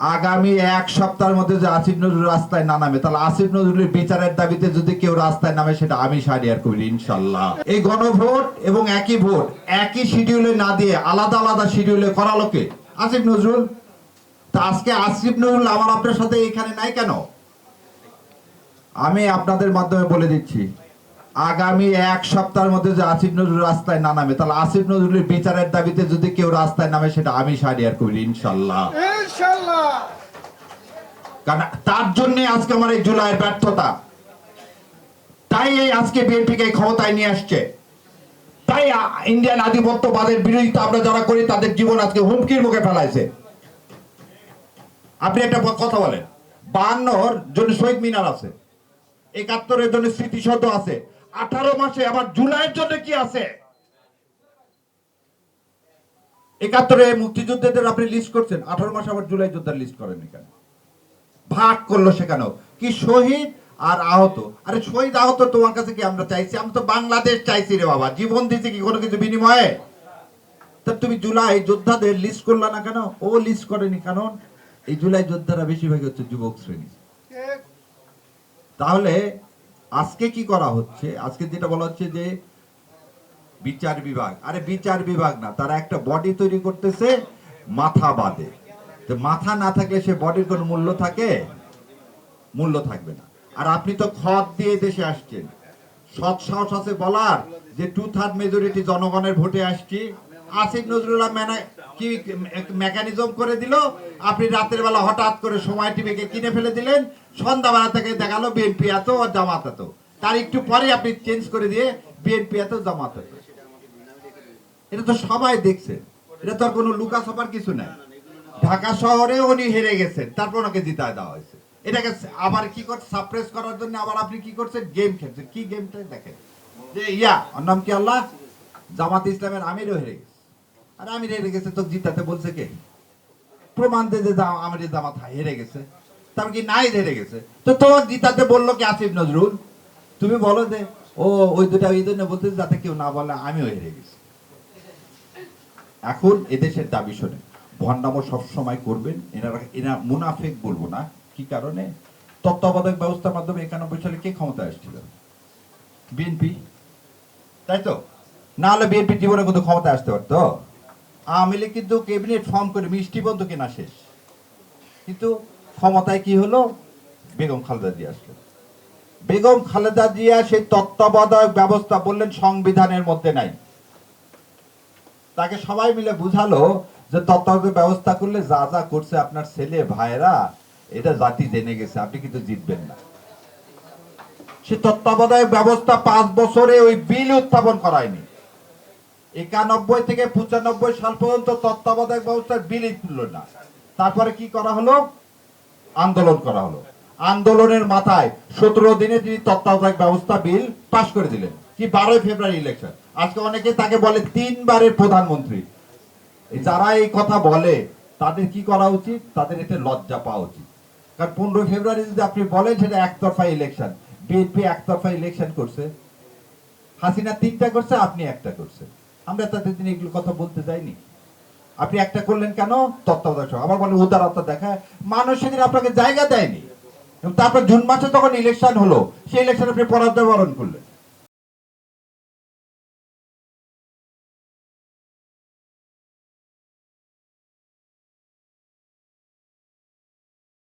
আগামী এক সপ্তাহের মধ্যে যে আসিফ নজরুল রাস্তায় না নামে, তাহলে আসিফ নজরুলের বিচারের দাবিতে যদি কেউ রাস্তায় নামে, সেটা আমি শাহরিয়ার কবির, ইনশাল্লাহ। এই গণভোট এবং একই ভোট একই শিডিউলে না দিয়ে আলাদা আলাদা শিডিউলে করালো কে? আসিফ নজরুল। তা আজকে আসিফ নজরুল আমার আপনার সাথে এখানে নাই কেন? আমি আপনাদের মাধ্যমে বলে দিচ্ছি, আগামী এক সপ্তাহের মধ্যে যে আসিফ নজরুল রাস্তায় না নামে, তাহলে আসিফ নজরুলের বিচারের দাবিতে যদি কেউ রাস্তায় নামে, সেটা আমি শাহরিয়ার কবির, ইনশাল্লাহ। কারণ তার জন্য আজকে আমার এই জুলাইয়ের ব্যর্থতা। তাই এই আজকে বিএনপিকে ক্ষমতায় নিয়ে আসছে। তাই ইন্ডিয়ান আধিপত্যবাদের বিরোধিতা আমরা যারা করি, তাদের জীবন আজকে হুমকির মুখে ফেলাইছে। আপনি একটা কথা বলেন, 52 জন্য শহীদ মিনার আছে, 71 জন্য স্মৃতিসৌধ আছে, 18 মাসে আবার জুলাইয়ের জন্য কি আছে? 71 মুক্তিযুদ্ধের আপনি লিস্ট করছেন, 18 মাসে আবার জুলাই যোদ্ধার লিস্ট করেন এখানে। ভাগ করলো সেখানেও কি শহীদ আর আহত। আরে শহীদ আহত তোমার কাছে কি আমরা চাইছি? আমি তো বাংলাদেশ চাইছি রে বাবা, জীবন দিয়েছি কি কোনো কিছু বিনিময়ে? তা তুমি জুলাই যোদ্ধাদের লিস্ট করলা না কেন? ও লিস্ট করেনি কারণ এই জুলাই যোদ্ধারা বেশিরভাগ হচ্ছে যুবক শ্রেণী। তাহলে আজকে কি করা হচ্ছে? আজকে যেটা বলা হচ্ছে যে বিচার বিভাগ, আরে বিচার বিভাগ না, তারা একটা বডি তৈরি করতেছে মাথা বাদে। তো মাথা না থাকলে সে বডির কোনো মূল্য থাকে? মূল্য থাকবে না। আর আপনি তো খত দিয়ে দেশে আসছেন, সৎ সাহস আছে বলার যে 2/3 মেজরিটি জনগণের ভোটে আসছি। আসিফ নজরুল্লাহ কি মেকানিজম করে দিল, আপনি রাতের বেলা হঠাৎ করে সময় টিভিকে কিনে ফেলে দিলেন, সন্ধ্যাবেলা থেকে দেখালো বিএনপি এত আর জামাত এত, তার একটু পরে আপনি চেঞ্জ করে দিয়ে বিএনপি এত জামাত এত। এটা তো সবাই দেখছে, এটা তো আর কোনো লুকা ছাপার কিছু নাই। ঢাকা শহরে উনি হেরে গেছেন, তারপর ওনাকে জিতায় দেওয়া হয়েছে। এটাকে আবার কি করছে, সাপ্রেস করার জন্য আবার আপনি কি করছেন? গেম খেলছেন। কি গেমটা দেখেন যে ওর নাম কি আল্লাহ, জামাত ইসলামের আমিরও হেরে গেছে। আর আমির হেরে গেছে তো জিতাতে বলছে কে? প্রমাণ দে যে আমির জামাত হেরে গেছে, তার কি নাই হেরে গেছে? তো তোমার জিতাতে বললো কি আসিফ নজরুল? তুমি বলো যে ও ওই দুটা এই জন্য বলতে যাতে কেউ না বলে আমিও হেরে গেছি। এখন এদেশের দাবি শোনে, ভণ্ডামো সবসময় করবেন এরা মুনাফেক বলবো না। কি কারণে? তত্ত্বাবধায়ক ব্যবস্থার মাধ্যমে 91 সালে কে ক্ষমতায় আসছিল? বিএনপি, তাই তো? না হলে বিএনপি জীবনে কিন্তু ক্ষমতায় আসতে পারতো? আওয়ামী লীগ কিন্তু ক্যাবিনেট ফর্ম করে মিষ্টি বন্ধ কেনা শেষ, কিন্তু ক্ষমতায় কি হলো? বেগম খালেদা জিয়া আসলো। বেগম খালেদা জিয়া সেই তত্ত্বাবধায়ক ব্যবস্থা বললেন সংবিধানের মধ্যে নাই। তাকে সবাই মিলে বুঝালো যে তত্ত্বাবধায়ক ব্যবস্থা করলে যা যা করছে আপনার ছেলে ভাইরা, এটা জাতি জেনে গেছে, আপনি কিন্তু জিতবেন না। সে তত্ত্বাবধায়ক ব্যবস্থা 5 বছরে ওই বিল উত্থাপন করায়নি। 91 থেকে 95 সাল পর্যন্ত তত্ত্বাবধায়ক ব্যবস্থার বিলই তুলল না। তারপরে কি করা হলো? আন্দোলন করা হলো। আন্দোলনের মাথায় 17 দিনে তিনি তত্ত্বাবধায়ক ব্যবস্থা বিল পাশ করে দিলেন। কি 12 ফেব্রুয়ারি ইলেকশন। আজকে অনেকে তাকে বলে 3 বারের প্রধানমন্ত্রী। যারা এই কথা বলে তাদের কি করা উচিত? তাদের এতে লজ্জা পাওয়া উচিত। কারণ 15 ফেব্রুয়ারি যদি আপনি বলেন সেটা একতরফা ইলেকশন, বিএনপি একতরফা ইলেকশন করছে, হাসিনা 3টা করছে, আপনি একটা করছে। আমরা তাদের দিন এগুলো কথা বলতে যাইনি। আপনি একটা করলেন কেন? তত্ত্বাবধায়ক। আবার বলে উদারতা দেখায়। মানুষ সেদিন আপনাকে জায়গা দেয়নি, এবং তারপর জুন মাসে তখন ইলেকশন হলো, সেই ইলেকশন আপনি পরাজয় বরণ করলেন।